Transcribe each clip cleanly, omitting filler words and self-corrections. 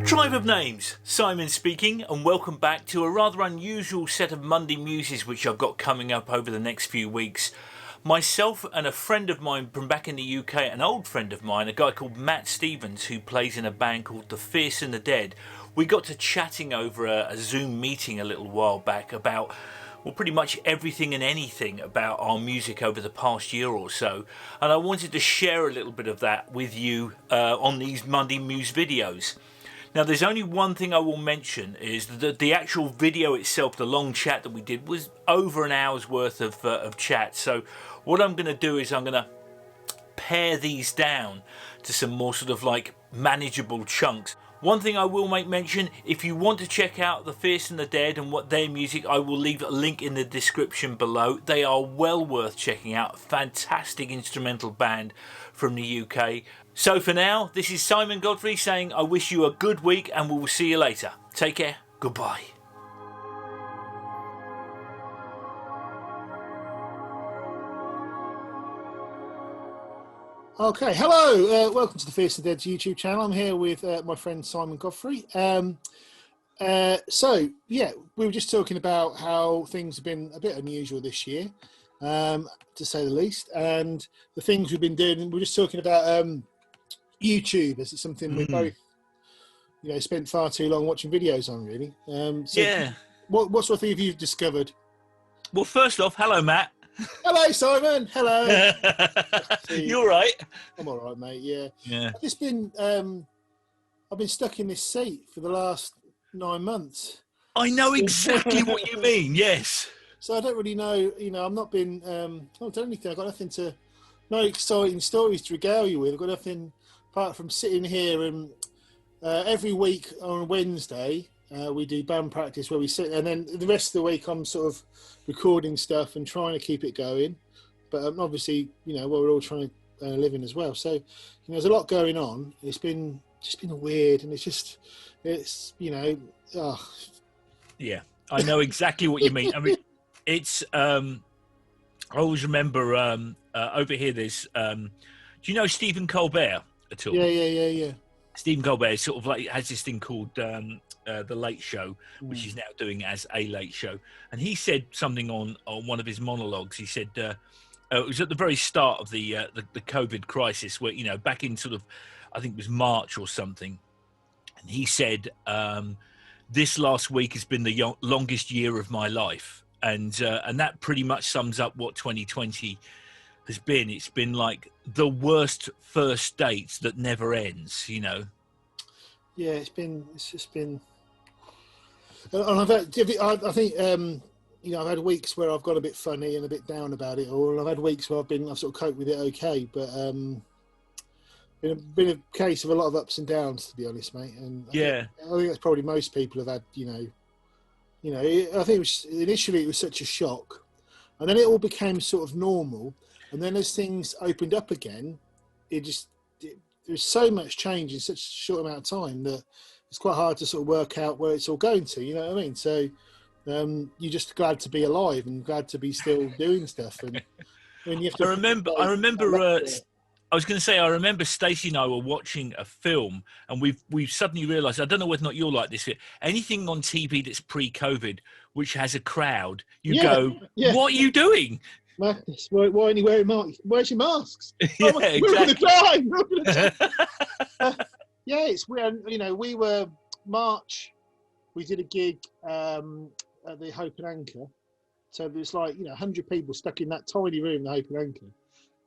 Tribe of Names, Simon speaking, and welcome back to a rather unusual set of Monday Muses which I've got coming up over the next few weeks. Myself and a friend of mine from back in the UK, an old friend of mine, a guy called Matt Stevens, who plays in a band called The Fierce and the Dead, we got to chatting over a Zoom meeting a little while back about, well, pretty much everything and anything about our music over the past year or so, and I wanted to share a little bit of that with you on these Monday Muse videos. Now, there's only one thing I will mention, is that the actual video itself, the long chat that we did, was over an hour's worth of chat. So what I'm going to do is I'm going to pare these down to some more sort of like manageable chunks. One thing I will make mention, if you want to check out The Fierce and the Dead and what their music, I will leave a link in the description below. They are well worth checking out. Fantastic instrumental band from the UK. So for now, this is Simon Godfrey saying I wish you a good week and we will see you later. Take care. Goodbye. Okay, hello, welcome to the Fierce and Dead's YouTube channel. I'm here with my friend Simon Godfrey. So, yeah, we were just talking about how things have been a bit unusual this year, to say the least, and the things we've been doing. We're just talking about YouTube, as it's something we both, spent far too long watching videos on, really. So Yeah. What sort of thing have you discovered? Well, first off, hello, Matt. Hello, Simon. Hello. You all right? I'm all right, mate. Yeah. Yeah. I've just been, I've been stuck in this seat for the last 9 months. I know exactly what you mean. Yes. So I don't really know. I've not been. I've not done anything. I've got nothing no exciting stories to regale you with. I've got nothing apart from sitting here and every week on Wednesday we do band practice where we sit, and then the rest of the week I'm sort of recording stuff and trying to keep it going. But obviously, we're all trying to earn a living as well. So, there's a lot going on. It's been weird, and it's Yeah, I know exactly what you mean. I mean, it's. I always remember over here. There's. Do you know Stephen Colbert at all? Yeah. Stephen Colbert sort of like has this thing called The Late Show, which he's now doing as A Late Show. And he said something on one of his monologues. He said it was at the very start of the COVID crisis, where back in sort of, I think it was March or something. And he said, "This last week has been the longest year of my life," and that pretty much sums up what 2020 has been. It's been like the worst first dates that never ends, Yeah, it's just been. And I've had, I think, I've had weeks where I've got a bit funny and a bit down about it all, and I've had weeks where I've sort of coped with it okay, but been a case of a lot of ups and downs, to be honest, mate. And I think that's probably most people have had. I think initially it was such a shock, and then it all became sort of normal, and then as things opened up again, there's so much change in such a short amount of time that it's quite hard to sort of work out where it's all going to, you know what I mean? So you're just glad to be alive and glad to be still doing stuff. And when you have to, I remember. I was going to say, I remember Stacey and I were watching a film, and we've suddenly realised, I don't know whether or not you're like this, anything on TV that's pre-COVID, which has a crowd, go, what are you doing? Madness. Why aren't you wearing masks? Where's your masks? Yeah, we're exactly. going to die. Yeah, it's weird. We were March. We did a gig at the Hope and Anchor. So there was 100 people stuck in that tiny room, the Hope and Anchor.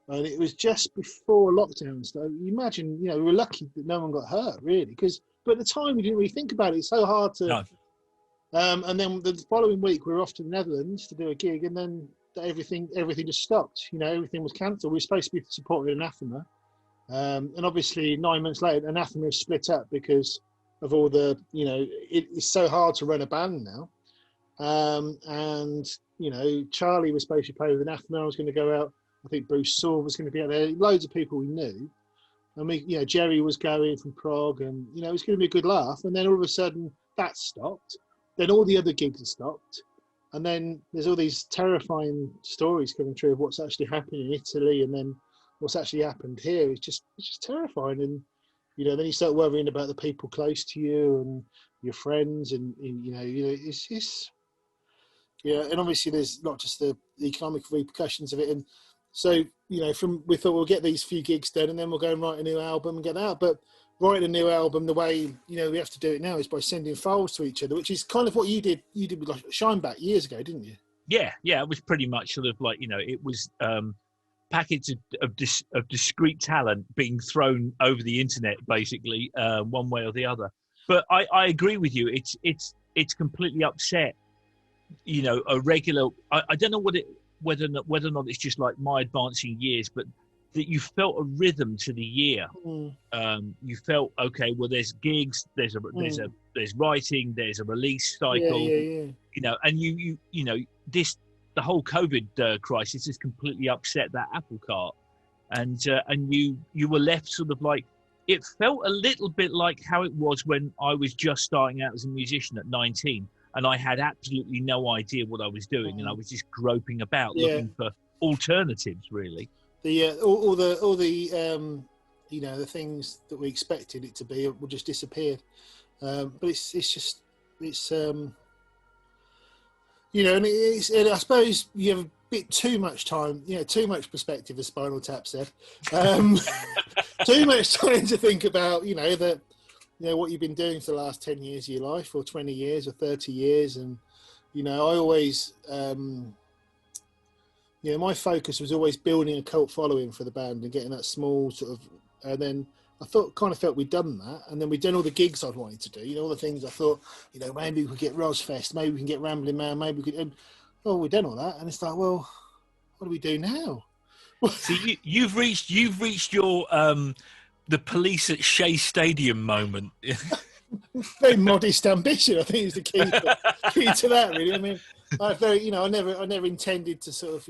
And it was just before lockdown. So you imagine, we were lucky that no one got hurt, really. But at the time, we didn't really think about it. It's so hard to. No. And then the following week, we were off to the Netherlands to do a gig, and then everything just stopped. Everything was cancelled. We were supposed to be supporting Anathema, and obviously 9 months later, Anathema split up because of all the it's so hard to run a band now. And Charlie was supposed to play with Anathema. I was going to go out. I think Bruce Saw was going to be out there. Loads of people we knew, and Jerry was going from Prague, and it was going to be a good laugh. And then all of a sudden that stopped. Then all the other gigs have stopped. And then there's all these terrifying stories coming through of what's actually happening in Italy, and then what's actually happened here. It's just terrifying. And then you start worrying about the people close to you and your friends, and it's and obviously there's not just the economic repercussions of it. And so, we thought we'll get these few gigs done and then we'll go and write a new album and get that out. But writing a new album, the way, we have to do it now is by sending files to each other, which is kind of what you did with like Shineback years ago, didn't you? Yeah. It was pretty much sort of like, it was packets of discrete talent being thrown over the internet, basically, one way or the other. But I agree with you. It's completely upset, a regular. I don't know whether or not it's just like my advancing years, but that you felt a rhythm to the year. You felt, okay, well, there's gigs, there's writing, there's a release cycle, and you the whole COVID crisis has completely upset that apple cart, and you were left sort of like, it felt a little bit like how it was when I was just starting out as a musician at 19, and I had absolutely no idea what I was doing, and I was just groping about looking for alternatives, really. All the the things that we expected it to be will just disappear. But it's and I suppose you have a bit too much time, too much perspective, as Spinal Tap said. Too much time to think about, what you've been doing for the last 10 years of your life, or 20 years, or 30 years. And, I always, my focus was always building a cult following for the band and getting that small sort of, and then I felt we'd done that, and then we'd done all the gigs I'd wanted to do, all the things I thought, maybe we could get Rosfest, maybe we can get Rambling Man, maybe we could, and, we've done all that, and it's like, well, what do we do now? So you've reached your the police at Shea Stadium moment. Very modest ambition, I think, is the key to that, really. I mean, I never intended to sort of,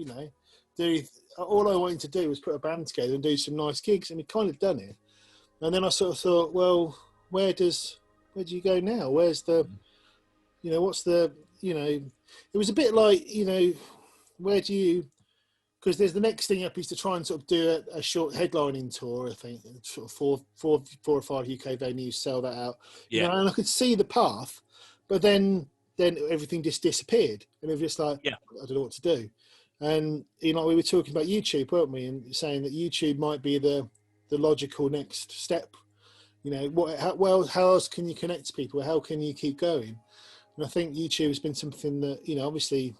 do. All I wanted to do was put a band together and do some nice gigs, and we kind of done it. And then I sort of thought, well, where do you go now? Where's the, what's the, it was a bit like, where do you, because there's the next thing up is to try and sort of do a short headlining tour, I think, sort of four or five UK venues, sell that out. Yeah. And I could see the path, but then everything just disappeared. And it was just like, I don't know what to do. And, we were talking about YouTube, weren't we? And saying that YouTube might be the logical next step. How else can you connect to people? How can you keep going? And I think YouTube has been something that, obviously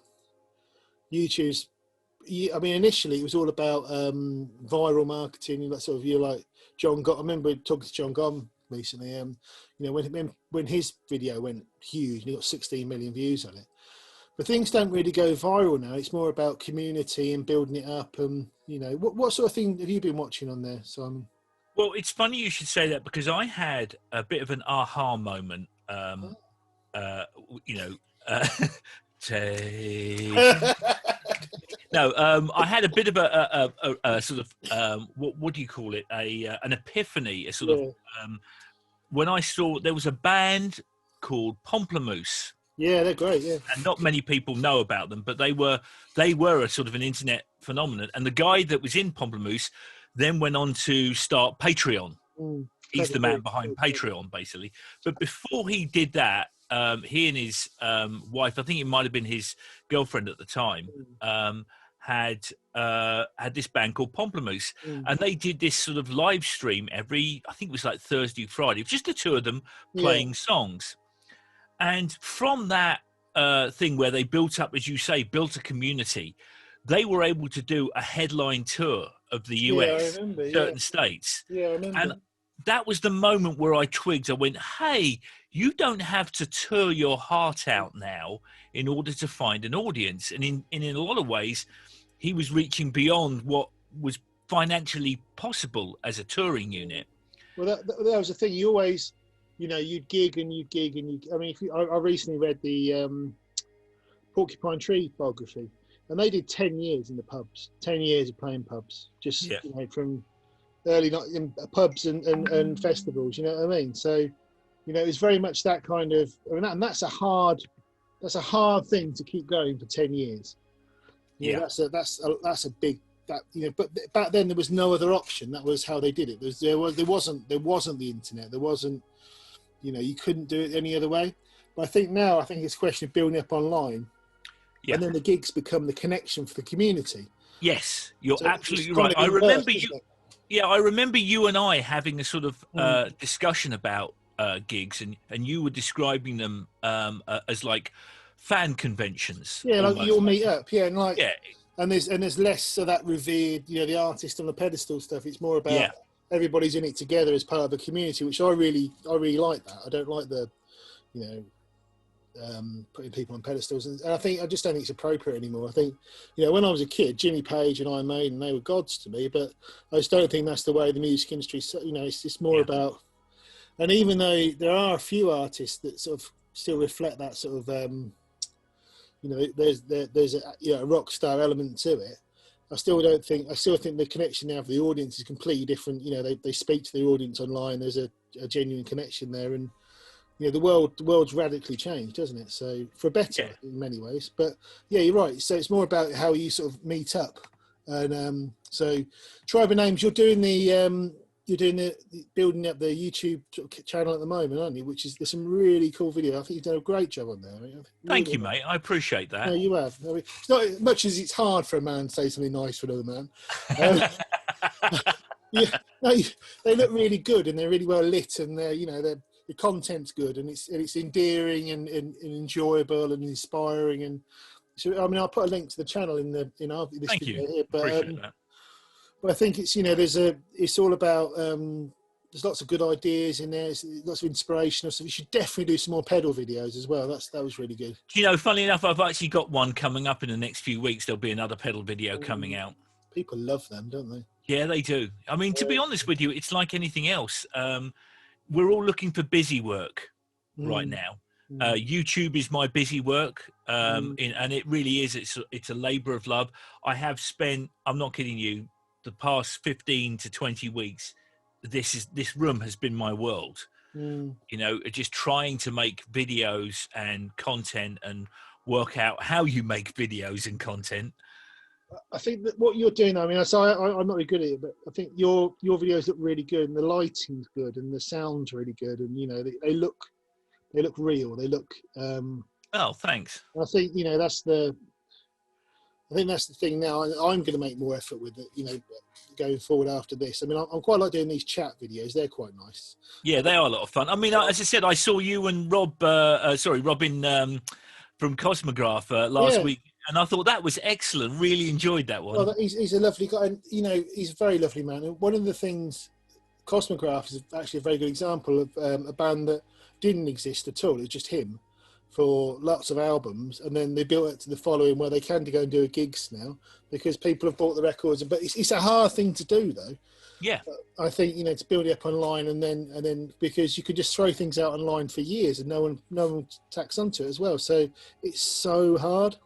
YouTube's, initially it was all about viral marketing, that sort of, like John Gott. I remember talking to John Gott recently, when his video went huge, and he got 16 million views on it. But things don't really go viral now. It's more about community and building it up. And, what sort of thing have you been watching on there, Simon? Well, it's funny you should say that, because I had a bit of an aha moment. No, I had a bit of a sort of what do you call it? An epiphany, a sort of when I saw there was a band called Pomplamoose. Yeah, they're great. Yeah, and not many people know about them, but they were a sort of an internet phenomenon. And the guy that was in Pomplamoose then went on to start Patreon. He's the man behind Patreon, basically. But before he did that, he and his wife, I think it might have been his girlfriend at the time, had this band called Pomplamoose, and they did this sort of live stream I think it was like Thursday, Friday, just the two of them playing songs. And from that thing where they built up, as you say, built a community, they were able to do a headline tour of the US, certain states. Yeah, I remember. And that was the moment where I twigged. I went, hey, you don't have to tour your heart out now in order to find an audience. And in a lot of ways, he was reaching beyond what was financially possible as a touring unit. Well, that was the thing. You always... you'd gig and you'd gig and you. I mean, I recently read the Porcupine Tree biography, and they did 10 years in the pubs, 10 years of playing pubs, just from early night in pubs and festivals. You know what I mean? So, it was very much that kind of. And that's a hard thing to keep going for 10 years. That's a big that, you know, but back then there was no other option. That was how they did it. There wasn't the internet. There wasn't, you know, you couldn't do it any other way. But I think now, it's a question of building up online, and then the gigs become the connection for the community. Yes, you're absolutely right. I remember you. Yeah, I remember you and I having a sort of discussion about gigs, and you were describing them as like fan conventions. Yeah, almost. like you'll meet up. Yeah, and like yeah. And there's less of that revered, you know, the artist on the pedestal stuff. It's more about everybody's in it together as part of a community, which I really like that. I don't like the, you know, putting people on pedestals, and I just don't think it's appropriate anymore. I think, you know, when I was a kid, Jimmy Page and Iron Maiden, they were gods to me, but I just don't think that's the way the music industry. You know, it's just more about. And even though there are a few artists that sort of still reflect that sort of, you know, there's a rock star element to it. I still think the connection now for the audience is completely different. You know, they speak to the audience online. There's a genuine connection there, and you know, the world's radically changed, doesn't it? So for better in many ways. But yeah, you're right. So it's more about how you sort of meet up. And so Tribe of Names, you're doing the building up the YouTube channel at the moment, aren't you? There's some really cool video. I think you've done a great job on there. Thank you, mate. I appreciate that. No, you have. It's not as much as it's hard for a man to say something nice for another man. They look really good, and they're really well lit, and the content's good, and it's endearing and enjoyable and inspiring. And so, I mean, I'll put a link to the channel in this Thank video you. here. But appreciate that. But I think it's, you know, it's all about, there's lots of good ideas in there, there's lots of inspirational stuff. You should definitely do some more pedal videos as well. That was really good. You know, funny enough, I've actually got one coming up in the next few weeks. There'll be another pedal video coming out. People love them, don't they? Yeah, they do. I mean, to be honest with you, it's like anything else. We're all looking for busy work right now. YouTube is my busy work, and it really is. It's a labor of love. I have spent, I'm not kidding you, the past 15 to 20 weeks, this room has been my world. You know, just trying to make videos and content and work out how you make videos and content. I think that what you're doing, I mean, I'm not really good at it, but I think your videos look really good, and the lighting's good, and the sound's really good, and you know, they look real. They look. Oh, thanks. I think, you know, that's the thing now. I'm going to make more effort with it, you know, going forward after this. I mean, I'm quite like doing these chat videos. They're quite nice. Yeah, they are a lot of fun. I mean, as I said, I saw you and Robin from Cosmograph last week, and I thought that was excellent. Really enjoyed that one. Well, he's a lovely guy, and you know, he's a very lovely man. And one of the things, Cosmograph is actually a very good example of a band that didn't exist at all. It was just him for lots of albums, and then they built it to the following where they can go and do gigs now because people have bought the records. But it's a hard thing to do, though. Yeah, I think, you know, to build it up online, and then because you could just throw things out online for years and no one tacks onto it as well. So it's so hard.